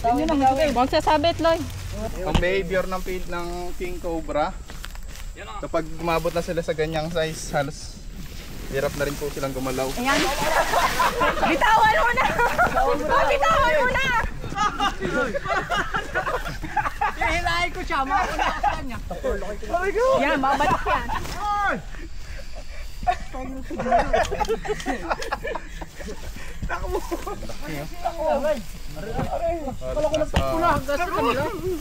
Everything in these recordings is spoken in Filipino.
Huwag sasabit, Loy. Ang behavior ng king cobra, kapag umabot na sila sa ganyang size, halos hirap na rin po silang gumalaw. Ayan. Bitawan mo na! Bitawan mo na! Hihilahin ko siya, makauna ka sa kanya. Yan, babalik yan.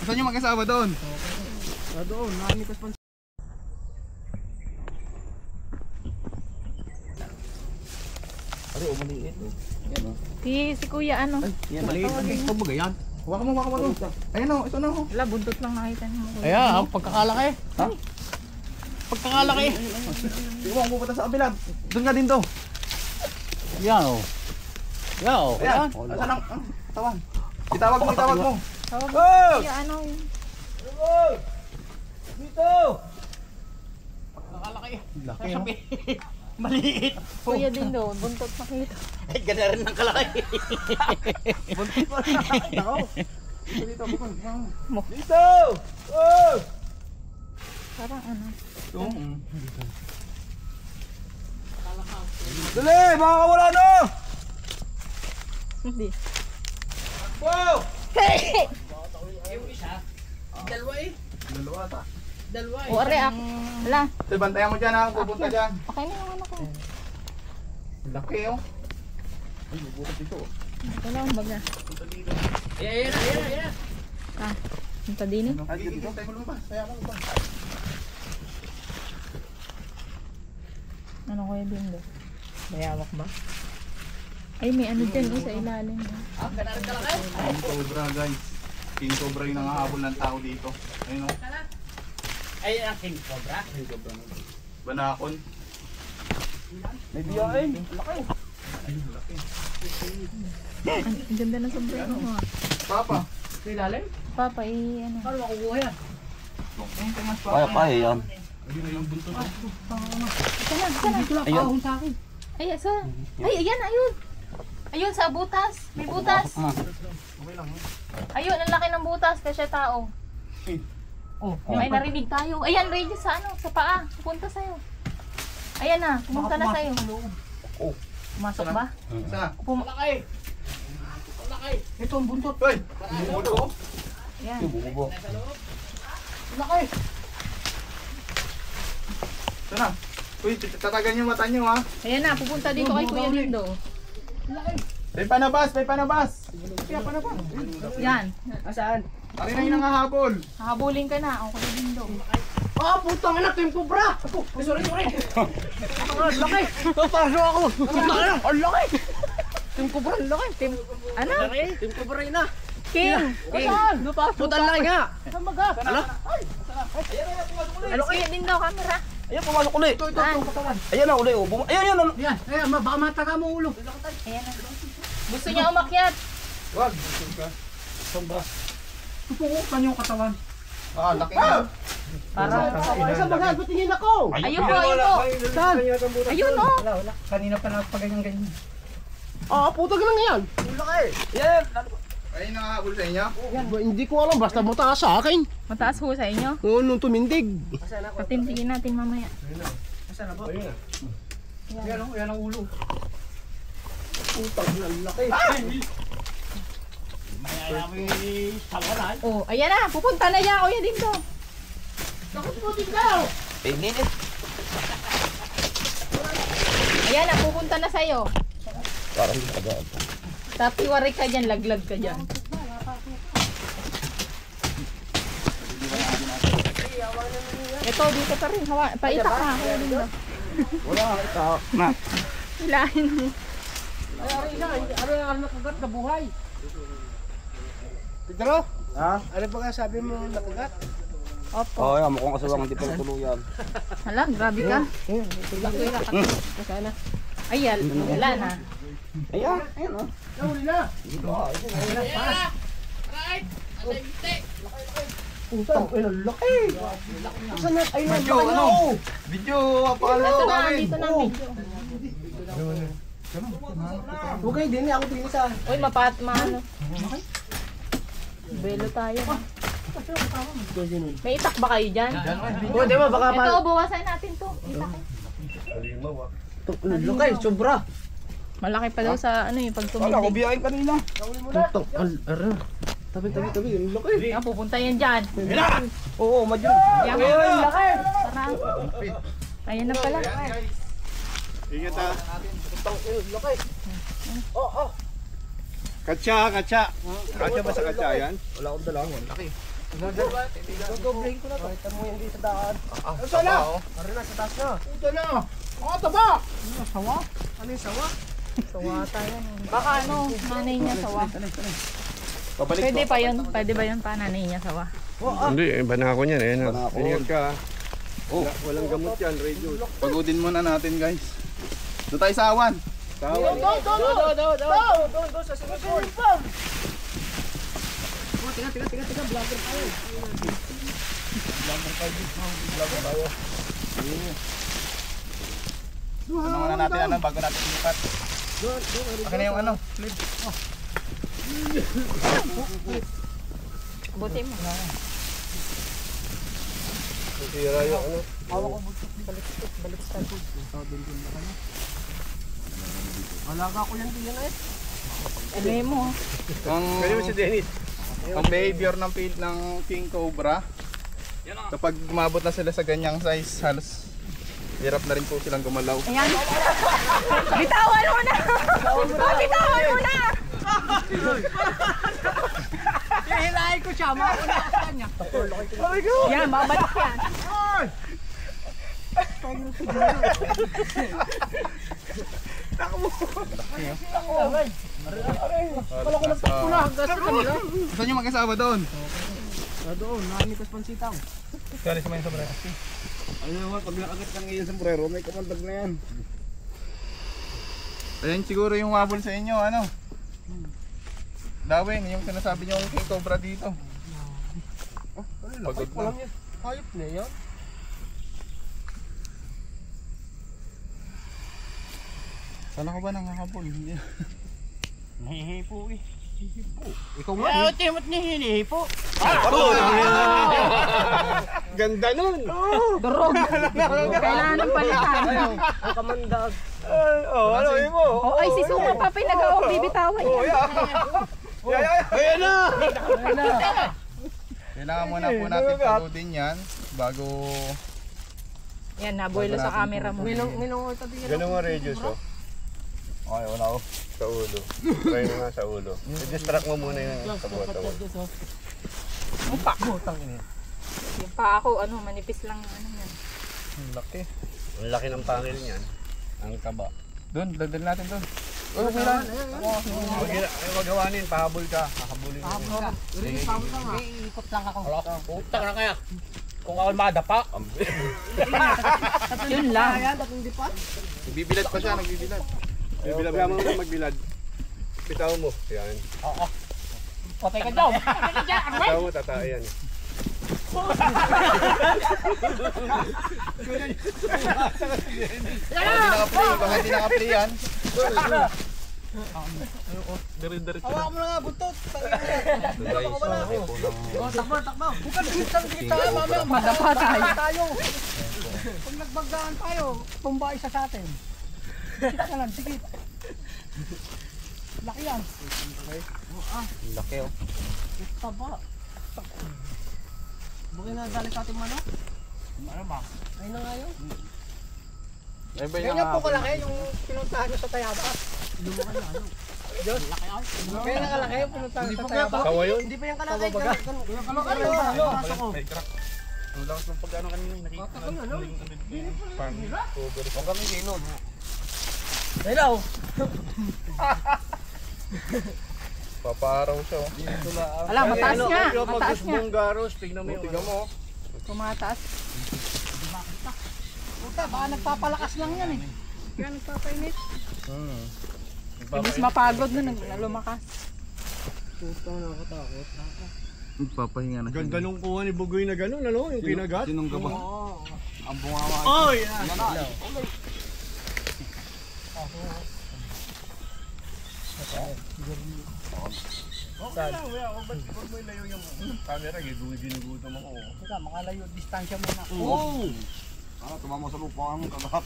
Saan nyo mag-asawa doon? Doon, nakamitas pa. Si kuya ano? Maliit. Ito ba yan? Huwag mo doon. Ayan o, ito na o. Wala, buntot lang nakita mo. Ayan, ang pagkakalaki. Ha? Pagkakalaki. Huwag mo punta sa kabila. Doon nga din to. Yan o. Yan o. Ayan. Saan ang tawan? Itawag mo. Tawag mo kuya ano yun. Dito! Pagkakalaki. Laki Sabi, maliit. Kuya din doon, buntot nakita. Ay, ganda rin ng kalaki. Buntot pa rin. Ako. Dito. Dito! Oh! Parang ano. Ito. Dali! Baka wala na! Hindi. Wow! Yung isa, dalawa eh. Dalawa ta. Dalawa eh. O, react. Wala. Ito, bantayan mo dyan ha. Pupunta dyan. Okay na yung ano ko. Laki o. Ay, mabutot dito. Wala akong baga. Ayan. Ah, punta din eh. Ay, dito. Tayo mo lumabas. Tayo mo lumabas. Ano kuya din doon? Bayawak ba? Ay, may ano dyan sa ilalim. Ah, ganda rin kalaki. King cobra guys. King cobra yung nangahabol ng tao dito. Ayun o. Ayun ang king cobra. Banakon. May biyain. Laki. Ang ganda ng sombrero mo. Papa. Sa ilalim? Papa, ano? Paano makukuha yan? Kaya yan. Ayun na yung buntot. Sana. Dito lang kahon sa akin. Ay, ayan, ayun. Ayun, sa butas. May butas. Okay lang. Ayun, ang laki ng butas kasi tao. Oh, May narinig tayo. Ayan, ready sa ano, sa paa. Pupunta sa'yo. Ayan na, pumunta na sa'yo. Oh. Pumasok ba? Saan na? Malaki. Malaki. Ito ang buntot. Hoy! Bumulo ko. Ayan. Malaki. Saan na? Uy, tatagan yung mata nyo ha. Ayan na, pupunta dito kay Kuya Lindo. May panabas. Kaya panabas. Yan. Asaan? Ari na yung nangahabol. Hahabulin ka na, Kuya Lindo. Ah, putang anak, yung cobra! Sorry. Ang laki! Papasok ako! Ang laki! Yung cobra, ang laki! Ano? Yung cobra yun na! King! Saan? Putang laki nga! Saan baga? Ala? Ano Kuya Lindo, camera? Ayan, pumasok ulit. Ito, katawan. Ayan na ulit. Ayan. Yan, baka mataga mo ulo. Ayan na. Gusto niya umakyat. Wag. Tupukan yung katawan. Ah, laki na. Parang, Saan baga? Patingin ako! ayun po. Saan? Ayun o. Wala. Kanina pa nagpaganyan-ganyan. Ah, putang lang yan! Ayan. Ay, nangahabol sa inyo? Hindi ko alam, basta mataas sa akin. Mataas ho sa inyo. Oo, nung tumindig. Patindigin natin mamaya. Yan ang ulo. Putang lang laki. Oh, ayan na. Pupunta na yan, Kuya Lindo. Pinginit. Ayan na, pupunta na sa'yo. Parang agad. Tapi wari ka dyan, laglag ka dyan. Ito, dito pa rin. Paita ka, Kuya Lindo. Wala. Ito. Na. Hilahin mo. Ano yung nakagat na buhay? Pedro? Ha? Ano ba nga sabi mo nakagat? Opo. Oo, yan. Mukhang kasawang hindi pa tuluyan. Hala, grabe ka. Sana. Ay, wala na. Ayan. Ayan o. Nahuli na! Putang ina, laki! Saan na? Ay, Video, laki na, ano? oh. Video, Ito apalo na, namin. dito na ang video. Huwag kayo din, ako din sa... Uy, maano. Belo tayo. May itak ba kayo dyan? Pwede ba? Baka Ito, buwasan natin to. Itak. Laki, sobra. Malaki pa daw sa ano yung pag Wala, tumitig. kubiyain kanina. Tutok. Tabi. Laki. Yan, pupunta yan dyan. Oo, madyan. Yan, laki. Tara. Ayan na pala. Ingat ha. Laki. Katsa. Katsa ba sa katsa yan? Wala akong dalang. Laki. Gagobling ko na to. Kita mo hindi sa daan. Ito na. Ari na, sa taas na. Ito na. Taba. Sawa? Ano yung sawa? Sawa tayo. Baka ano, nanay niya sawa. Pabalik Pwede pa yun. Pwede ba yun pa nanay niya sawa? Hindi, banako niyan eh. Banako. Ingat ka ha. Walang gamot yan, radio. Pagudin muna natin guys. Doon tayo sa awan. Sa awan. Doon, sa swimming pool. Tiga, vlogger tayo. Ano muna natin ano bago natin ilipat. Akin na yung ano, flip. Buti mo. Tira yung ano. Hawak ko baliktad. Alaga ko yan din eh. Ano mo? Ang Dennis. ang behavior ng king cobra. Kapag umabot na sila sa ganyang size, halos hirap na rin po silang gumalaw. Ayan. Bitawan mo na! Bitawan mo na! Hihilahin ko siya, mauna ka sa kanya. Yan, babalik yan. Wala ko lang Wala, hanggang sa kanila. Saan yung mag-asawa doon? Doon, nakamikas pansitaw. Kali sa may sobrang. Ano naman, pag nakagat ka ng iyong sombrero, may kapandag na yan. Ayan siguro yung mabul sa inyo, ano? Dawin, yung sinasabi niyo yung king cobra dito. Pagod na. Hayop na yan. Sana ko ba nangahabol? Hindi. Nahihipo eh. Ikaw nga. Timot ni hinihipo. Ganda nun! Durog. Kailangan ng palitan. Ang kamandag. Ano yun mo? O ay, si Suma pa pinag-awang bibitawan yan. Ayan na! Kailangan muna po natin pagudin yan bago... Yan, nabuelo sa camera mo. Minong ito din. Ganun mo radius oh. Okay, wala ko. Sa ulo. Try mo nga sa ulo. I-distract mo muna yung tabuat-tabuat. Yung pa ako, ano, manipis lang ano yan. Ang laki. Ang laki ng pangil niyan. Ang kaba. Doon, dadal natin doon. Oh, okay lang. Huwag gawanin, pahabol ka. Hahabulin mo. Iikot lang ako. Putak na kaya. Kung ako madapa. Yun lang. Ayan, dating di pa. Nagbibilad pa siya, nagbibilad. Bilad mo na magbilad. Bitaw mo. Yan. Patay ka daw. Bitaw mo, tatae yan. Baka hindi naka-play yan. Hawak mo na nga, buntot. Takbo. Bukan kita, mamaya Madapa tayo. Pag nagbagdaan tayo, tumba isa sa atin. Kita na lang, sige. Laki yan. Laki oh. Taba. Bukay na dali sa ating manok. Ano ba? Ayun na nga yun. Ay ba Kaya po kalaki yung pinuntahan nyo sa Tayaba. Lumukan na ano. Diyos, laki ako. Kaya na kalaki yung pinuntahan nyo sa Tayaba. Sawa yun? Hindi pa yung kalaki. Kalaki yun. May crack. Ang lakas ng pag-ano kanina yung nakita. Huwag kami ginom. Hello. Paparaw siya oh. Ala, mataas nga. Mataas nga. Garos, tignan mo Tingnan mo oh. Tumataas. Puta, baka nagpapalakas lang yan eh. Kaya nagpapainit. Imbis mapagod na lumakas. Puta, nakakatakot. Magpapahinga na siya. Ganda nung kuha ni Bugoy na gano'n, ano? Yung kinagat. Sinong gaba? Ang bungawa. Oy! Okay lang, ba't mo ilayo yung camera? Ginugutom ako. Teka, makalayo, distansya muna. Tumama sa lupa ang kagahap.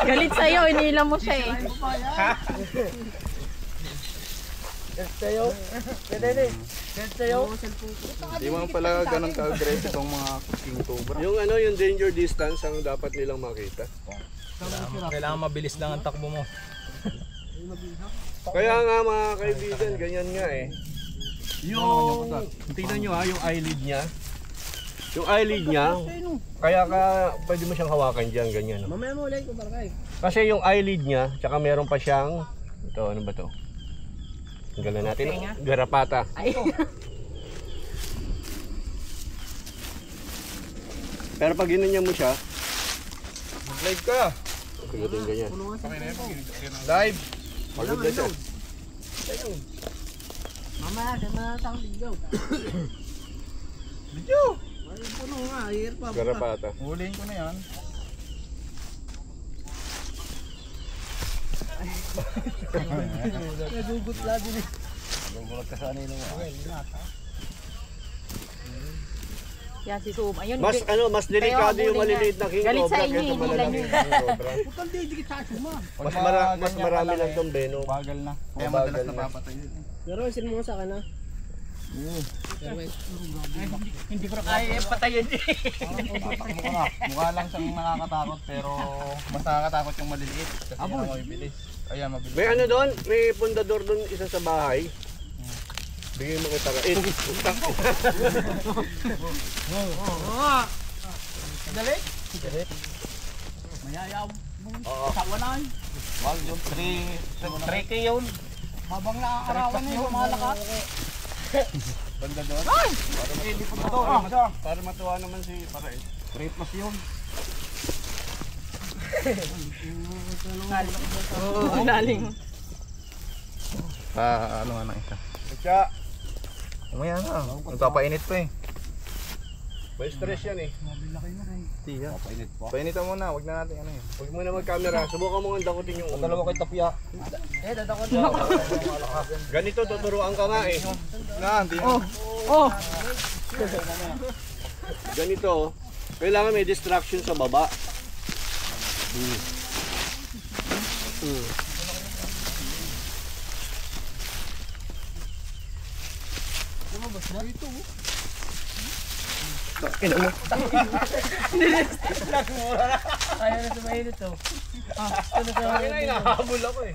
Galit sa'yo, inila mo siya eh. Di mo pala ganun ka-aggressive ang mga king cobra. Yung ano, yung danger distance ang dapat nilang makita. Kailangan mabilis lang ang takbo mo. Kaya nga mga kaibigan, ganyan nga eh. Yung, tingnan nyo ha, yung eyelid niya. Yung eyelid niya, kaya ka, pwede mo siyang hawakan dyan, ganyan. No? Mamaya mo ulit ko barkay. Kasi yung eyelid niya, tsaka meron pa siyang, ito, ano ba to? Tanggalan natin, garapata. Pero pag ginanyan mo siya, Live ka! pagdating ganyan. Live! Pagod na siya. Mamaya, kaya sa video. Video! Ay, puno nga, air pa. Garapata. Huliin ko na yan. Nagugut lagi ni. Gugulat ka sa kanina mo. Yan si Sum. Ayun, Mas ano, mas delikado yung maliliit na king Galit sa cobra inyo, kaysa hindi malalaki lang king cobra. Putang didikit sa suma. Mas marami lang tong venom. Bagal na. Kaya Bagal madalas na. napapatay yun. Pero sin mo sa akin ha. Hindi ko na kaya patayin eh. Mukha lang siyang nakakatakot pero mas nakakatakot yung maliliit kasi yung mabibilis. Ayan, mabilis. May ano doon, may pundador doon isa sa bahay. Bigyan mo kita ka. Dali. Mayayaw. Sawanan. Wag yung 3K yun. Habang naaarawan na yung malakas. Banda doon. Para matuwa naman si Parais. 3 plus yun. Oo, laling. Ano nga na ito? Kaya, Umaya na. Nagpapainit pa eh. may stress yan eh. Tiya. Painitan muna, wag na natin ano yun. Huwag mo na mag-camera. Subukan mo nga dakutin yung ulo. Dalawa kay tapya. Ganito, tuturuan ka nga eh. Hindi. Oh, Ganito, kailangan may distraction sa baba. Ayaw na sumayin ito. Bakit na inahabol ako eh.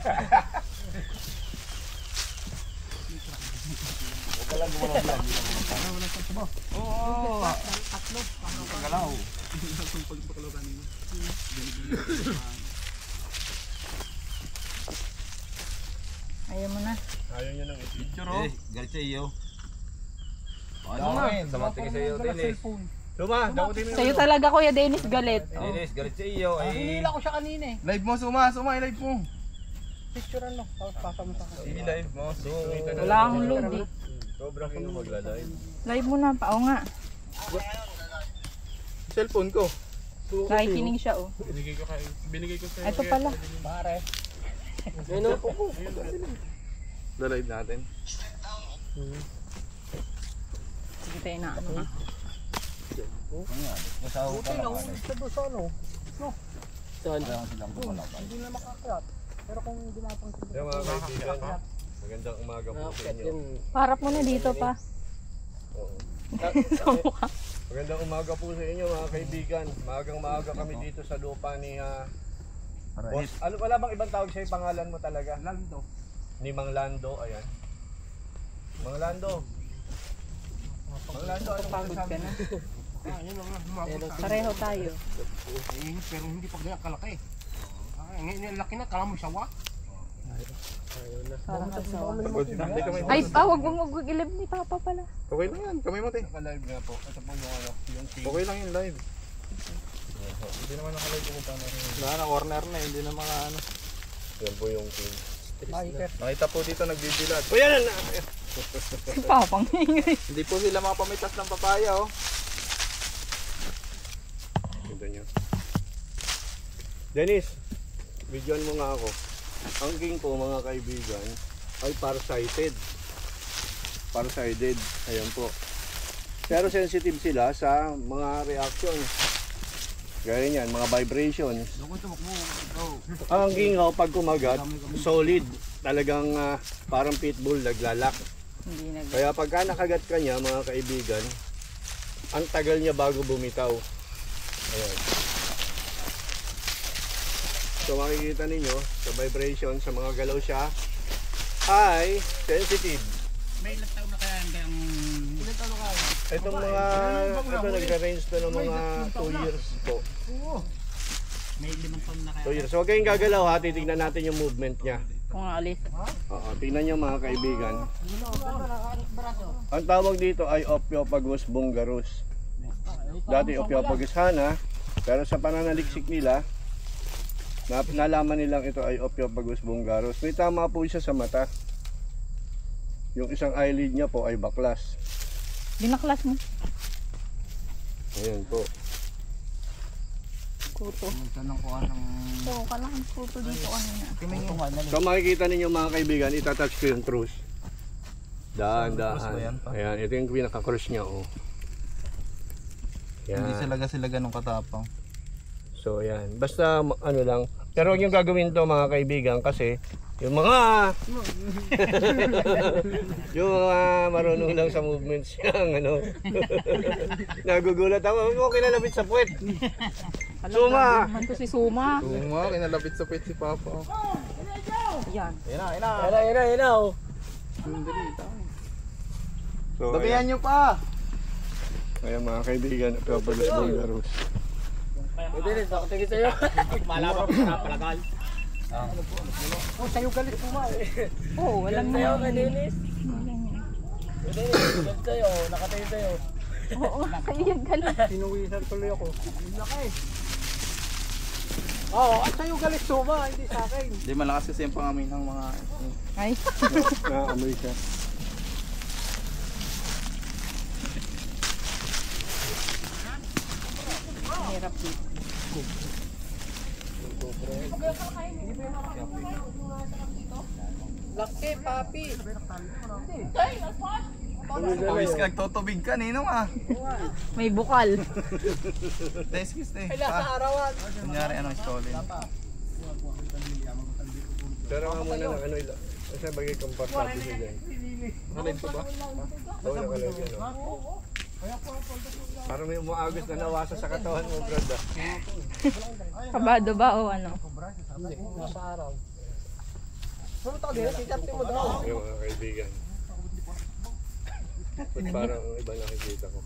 ayaw mo na. Ayaw niya ng picture Galit sa iyo. Dumating sa iyo din eh. Luma, dakutin mo yung Sa'yo ulo. talaga Kuya Dennis galit. Dennis, galit sa iyo. Hinila ko siya kanina eh. Live mo, suma, i-live mo. Picturean mo. Pasa mo sa akin. I-live mo. Wala akong load eh. Sobrang kayo maglalay. Live mo na pa. Oo nga. Cellphone ko. Nakikinig siya oh. Binigay ko sa Ito pala. Pare. live natin. Sige tayo na ano nga. Buti lang. Sa doon sa ano. No. Saan? Hindi na makakayat. Pero kung dumapang sa Yung mga kaibigan, magandang umaga po sa inyo. Parap mo na dito pa. Sa mukha. Magandang umaga po sa inyo mga kaibigan. Maagang-maaga kami dito sa lupa ni Boss. Ano wala bang ibang tawag sa'yo? Pangalan mo talaga? Lando. Ni Mang Lando, ayan. Mang Lando. Mang Lando, ano Pagod ka na. Yun lang nga. Pareho tayo. Pero hindi pa ganyan kalaki. Ngayon laki na, kala mo sawa. Parang asawa. Hindi kami. Ay, wag ilib ni Papa pala. Okay lang yan. Kamay mo, te. Live nga po. Ito po yung ano, yung team. Okay lang yung live. Hindi naman nakalive ko pa na rin. Wala na, corner na. Hindi na mga ano. Yan po yung team. Nakita po dito nagbibilad. O yan! Si Papang hingay. Hindi po sila mapamitas ng papaya oh. Ganda nyo. Dennis, videoan mo nga ako. Ang king ko mga kaibigan, ay farsighted. Farsighted, ayan po. Pero sensitive sila sa mga reaction. Gaya niyan, mga vibrations. Ang gingaw pag kumagat, solid. Talagang parang pitbull, naglalak. Hindi nag... Kaya pagka nakagat ka niya, mga kaibigan, ang tagal niya bago bumitaw. Ayan. So makikita ninyo, sa vibration, sa mga galaw siya, ay sensitive. May ilang taon na kaya hanggang... Ilang taon na kaya? Itong mga, ito nag-range to ng mga 2 years po. May 5 taon na kaya. 2 years. So huwag kayong gagalaw ha, titignan natin yung movement niya. Kung alis. Oo, tingnan nyo mga kaibigan. Ang tawag dito ay Ophiophagus bungarus. Dati Ophiophagus hana, pero sa pananaliksik nila, nalaman nilang ito ay Ophiophagus bungarus. May tama po siya sa mata. Yung isang eyelid niya po ay baklas. Binaklas mo. Ayan po. Kuto. Oo, kalang kuto dito kanina. So makikita ninyo mga kaibigan, itatouch ko yung truss. Dahan-dahan. Ayan, ito yung pinaka-crush niya. Oh. Hindi Yan. sila ganun katapang. So yan, basta ano lang. Pero huwag yung gagawin to mga kaibigan kasi yung mga yung mga marunong lang sa movements yung ano. Nagugulat ako, okay na labit sa puwet. Suma! Naman to si Suma. Tuma, kinalapit sa pet si Papa. Yan. So, Babayan nyo pa! ayan mga kaibigan, Ophiophagus bungarus. Pwede rin, nakatingin sa'yo. Malabang sa palagal. Oh, sa'yo galit Suma eh. Oo, walang Sa'yo na. kay Dennis. Kay Dennis, galit sa'yo, nakatingin sa'yo. Oo, sa'yo yung galit. Sinuwisan tuloy ako. Ang laki. Oo, at sa'yo galit Suma, hindi sa akin. Hindi malakas kasi yung pangamin ng mga... Ay. Nakaamoy siya. Hirap dito. Laki, papi. Pawis ka, nagtutubig ka, ninong ah. May bukal. Excuse na eh. Kailan sa arawan. Kunyari ano, stolen. Pero nga muna ng ano ila. Kasi bagay komportable siya dyan. Nalive ko ba? Oo, nakalagay yan. Parang may umaagos na nawasa sa katawan mo, Brad. Kabado ba o ano? Nasa araw. Pumunta ka din, titapin mo daw. Yung mga kaibigan. Ba't parang iba nakikita ko?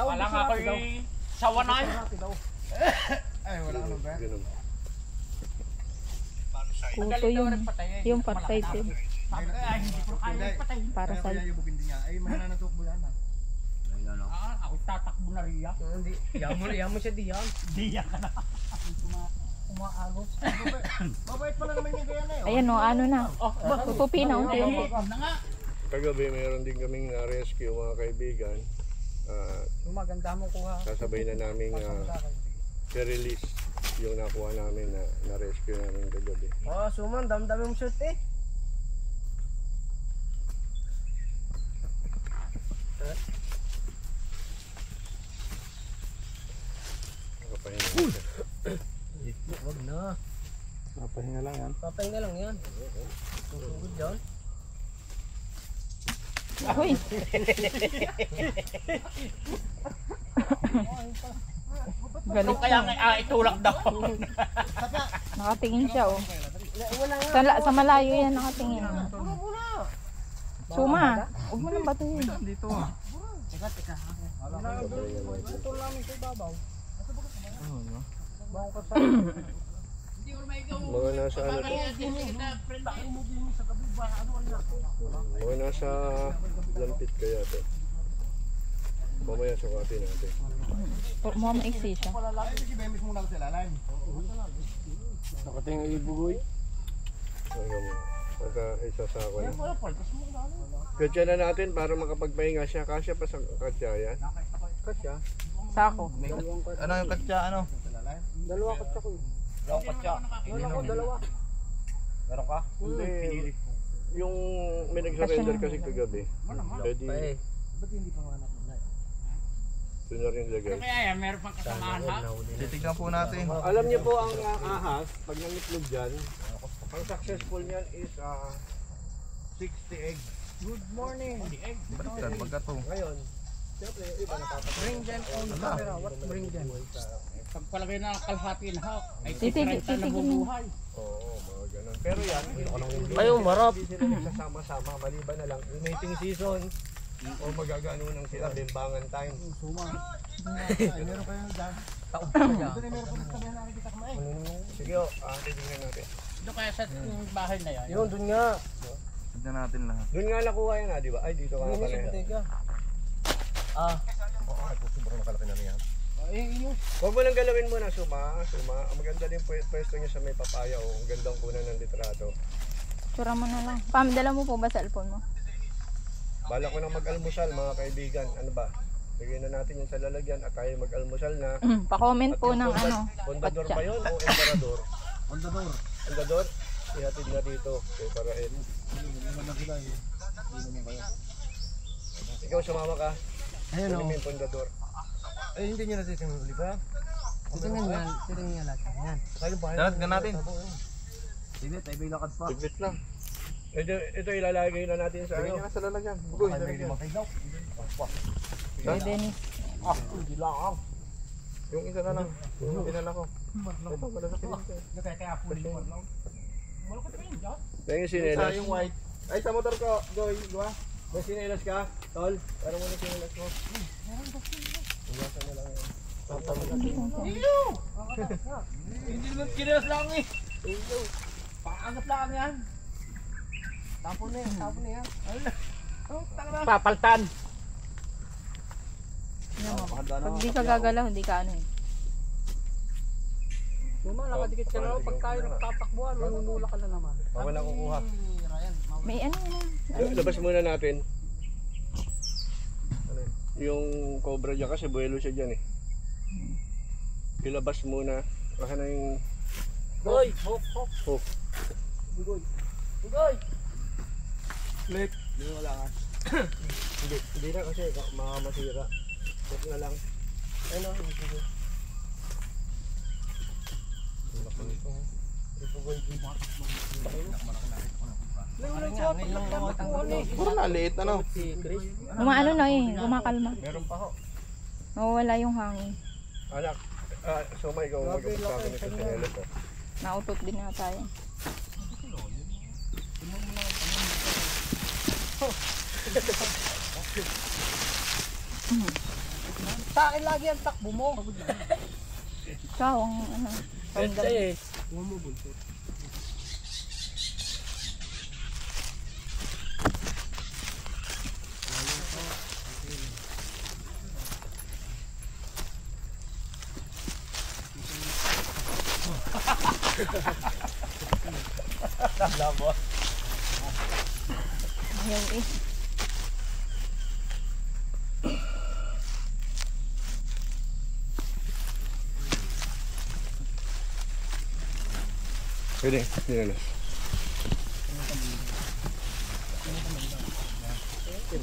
Wala nga ako yung sawanay. Ganun. Kuto yun. Yung farsighted. Ay, hindi ko kaya patay. Para sa... Ako tatakbo na riya. Hindi, yaman siya diyan. Diya ka na. Umaagos. Mabait pala naman yung kaya na yun. Ayan o, ano na. Tutupi na, unti-unti. Kagabi mayroon din kaming na-rescue mga kaibigan. Maganda mong kuha. Sasabay na namin i-release yung nakuha namin na na-rescue namin kagabi. Oh, Suman, dami-dami mong shoot eh. Nakapahinga. Huwag na. Papahinga lang yan. Papahinga lang yan. Susugod yan. Uy. Galit Kaya siya. nga itulak daw. Nakatingin siya oh. Sa malayo yan nakatingin. Suma, huwag mo nang batuhin. Dito ah. Ito namin sa ibabaw. Mga nasa ano to? Mga nasa lampit kaya to. Mamaya sukatin natin. Mukhang maiksi siya. Nakatingin ibugoy. Hanggang mo. Pagka isasako na. Katya na natin para makapagpahinga siya. Kasya pa sa katya yan. Kasya. Sako. Ano yung katya ano? Dalawa katsa ko. Dalawang katsa. Meron ako dalawa. Meron ka? Hindi. yung may nag-surrender kasi kagabi. Pwede. Doon na rin lagay. Kaya yan, meron pang kasamahan ha? Titignan po natin. Alam niyo po ang ahas, pag nangitlog dyan, ang successful niyan is 60 eggs. Good morning. Baliktad, magkato. Ngayon, siyempre yung iba napapatay. Bring them on camera. What bring them? Pagpalagay na kalahati na hawk, ay Titigil- 30 na bubuhay. Oo, mga ganun. Pero yan, Ay, umarap. hindi sila nagsasama-sama. Maliban na lang, yung mating season, o magagano nang sila, bimbangan time. Sige o, titignan natin. Doon kaya sa bahay na yan. Yun, dun nga. Tignan natin lahat. Doon nga nakuha yan di ba? Ay, dito ka pala yan. Huwag mo nang galawin mo na suma. Ang maganda din pwesto niya sa may papaya. Ang gandang kunan ng litrato. Tsura mo na lang. Pam, dala mo po ba cellphone mo? Bala ko nang mag-almusal mga kaibigan. Ano ba? Bigyan na natin yung sa lalagyan at tayo mag-almusal na. Pa-comment At po yung ng Pondador patsa. ba yun o emperador? Pondador? Ihatid na dito. Okay, para ikaw sumama ka. Ayun o. Kunin mo yung pondador. Ay, hindi nyo natitingnan ba? Titingnan nga lahat. Yan. Tignan natin. Tiglit lang. Ito ilalagay na natin sa Lagyan ano. niya na sa lalagyan. Bugoy, lalagyan. Kay Dennis. Yung isa na lang. Yung pinala ko. Ito, malalaki dito. Kaya puli mo lang. Yan yung sinelas. Yung white. Ay, sa motor ko. Goy, diba? May sinelas ka? Tol? Pero mo na sinelas mo. Iwasan mo lang yan. Hindi naman kinelas lang eh. Paangat lang yan. Tapon na yan. Papaltan. Pag di ka gagalaw, hindi ka ano eh. Suma, nakadikit ka na. Pag tayo nagtatakbuhan, manunula ka na naman. Ako na kukuha. May ano na. Labas muna natin. Yung cobra dyan kasi buwelo siya dyan eh. Ilabas muna. Baka na yung Goy! Hop! hook. Goy! Flip. Hindi wala nga. Hindi na kasi makamasira. Hook na lang. Ayun o. Puro na, liit ano. Umaano na eh, kumakalma. Meron pa ho. Nawawala yung hangin. Anak, Soma, ikaw mag-abot sa akin ito sa sinelas. Nautot din na tayo. Sa akin lagi ang takbo mo. Ikaw, ang ano. eh. Ayaw eh. Pwede, sinelas.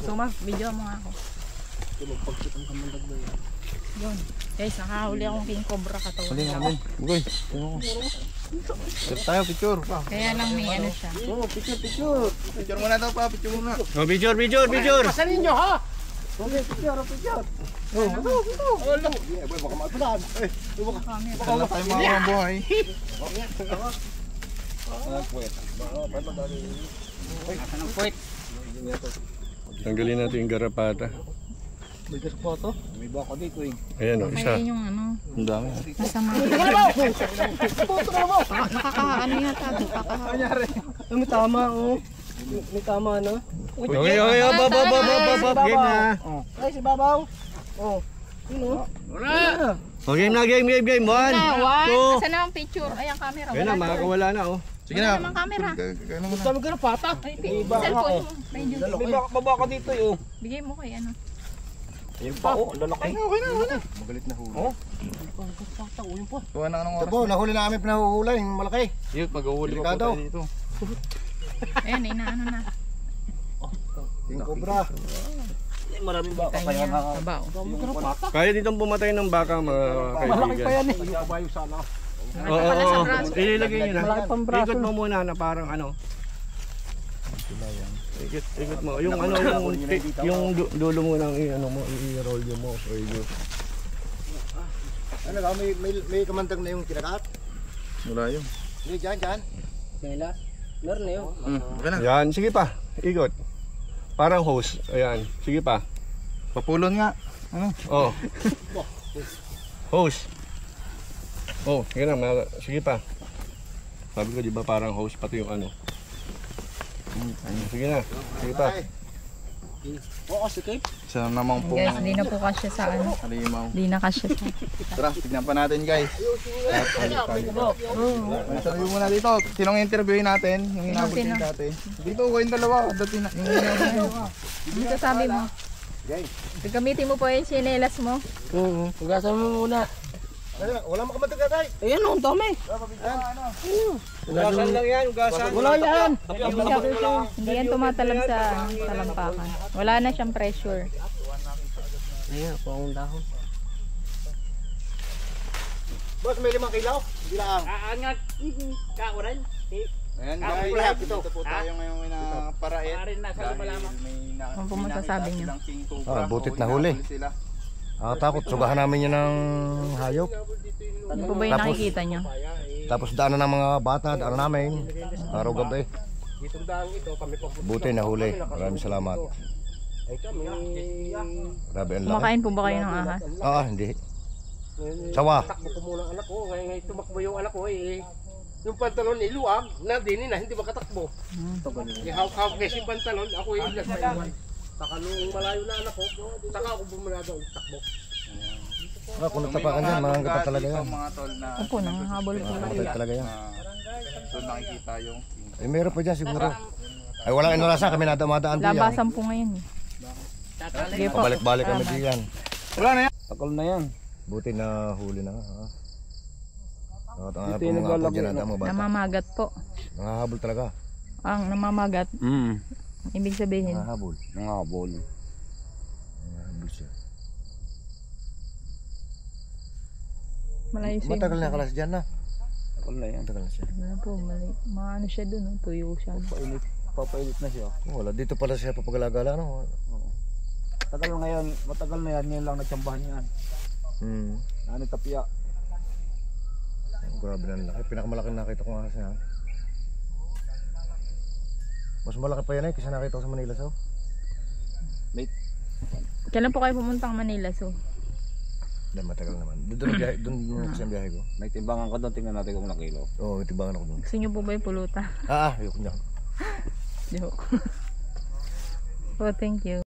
Suma, video mo nga ako. Yun. Guys, nakahuli akong king cobra katawan. Huli namin. Bugoy. Sir tayo, picture pa. Kaya lang may ano siya. Picture muna daw pa, picture muna. Oh, picture! Pasanin nyo ha! Dala tayo mga kabuhay. Tanggalin natin yung garapata. May baka dito eh. Ayan o, isa. Kaya yung ano, Ang dami. masama. Nakakaano yata. Nakakaano. May tama oh. May tama na. Okay, bab. Game na. Ay, si Babaw. Oh. Sino? Okay na, game. 1, 2. Saan na ang picture? Ay, ang camera. Ayan na, Wala. makakawala na oh. Sige Wala na. namang camera. Ano mo na? Sabi ko na pata. Cellphone mo. Medyo. May baka dito eh oh. Bigay mo kay ano. Yung pa oh, lalaki. Okay na. Magalit na huli. Oh. Kuha na anong oras. nahuli namin pinahuhulay, yung malaki. Yun, mag-uhuli pa po tayo dito. Ayan, inaano na. King Cobra. Maraming baka Kaya niya, tabaw. Kaya ditong pumatay ng baka mga kaibigan. Malaki pa yan eh. Kabayo sana. Oo. Ililagay nyo na. Malaki pang braso. Ikot mo muna na parang ano. Ikot mo. Yung ano, yung dulo mo nang i-ano mo, i-roll mo. Ano daw, may kamantag na yung kinakat? Wala yun. Hindi, dyan. Nila. Meron na yun. Okay na. Yan, sige pa. Ikot. Parang hose. Ayan, sige pa. Papulon nga. Ano? Oh. Hose. Oh, sige na, sige pa. Sabi ko, di ba parang hose pati yung ano. Sige na, sige pa. Oo, sige. Isa namang pong Guys, di na po kasya sa ano. halimaw. Di na kasya sa... Tara, tignan pa natin guys. Interview muna dito. Sinong interviewin natin? Yung inabot Sino? yung dati. Dito, kayong dalawa. Dati na. Yung inabot na yun. Ano sasabi mo? Gagamitin mo po yung chinelas mo. Hugasan mo muna. Wala makamantag na tayo. Ayan, ang dami. Ugasan lang yan, ugasan. Wala yan. Hindi yan tumatalab sa talampakan. Wala na siyang pressure. Ayan, pang dahon. Boss, may 5 kilaw. Hindi lang. Aangat. Kakuran. Ayan guys, dito po tayo ngayong parait. Maarin na sa lumalaman. Ano po masasabi niyo? Butit na huli. Takot, sugahan namin yun ng hayop. Ano po ba yung nakikita niyo? Tapos daanan ng mga bata, daanan namin. Araw gabi. Itong dahon ito, kami pa. Buti na huli. Maraming salamat. Ay kami. Grabe ang laki. Kumakain po ba kayo ng ahas? Hindi. Sawa. Takbo ko muna ang anak ko. Ngayon tumakbo yung anak ko eh. Yung pantalon iluwag na din na hindi makatakbo. Ihawak kasi yung pantalon, ako yung nasa iwan. Saka nung malayo na anak ko, saka ako bumulada ulit takbo. Kung nagtapakan dyan, mga pa talaga yan. Mga tol na Opo, nanghabol po. Mga talaga yan. doon nakikita yung Meron pa dyan siguro. Ay walang inulasan, kami nadamadaan diyan. Labasan po ngayon eh. Sige po. Pabalik-balik kami diyan. wala na yan. Takol na yan. Buti na huli na. Ang mga dyan ang mga bata. Namamagat po. Nangahabol talaga. Ang namamagat, ibig sabihin. Nangahabol. Nangabol. Nangahabol siya. Malayo siya. Matagal na kalas dyan na. Takol na yan. Matagal na siya. Wala po, maano siya dun, oh. Tuyo siya. Papailit na siya. Wala, dito pala siya papagalagala. No? Tagal ngayon, matagal na yan. Ngayon lang nagtsambahan yan. Ano tapia. Grabe na laki. Pinakamalaki nakita ko nga siya. Mas malaki pa yan kaysa nakita ko sa Manila so. Kailan po kayo pumuntang Manila, so? Hindi, matagal naman. Doon kasi ang biyahe ko. May timbangan ko doon. Tingnan natin kung nakilo. Oo, may tibangan ako doon. Gusto niyo po ba yung pulutan? Ayoko niya. Joke. Oh, thank you.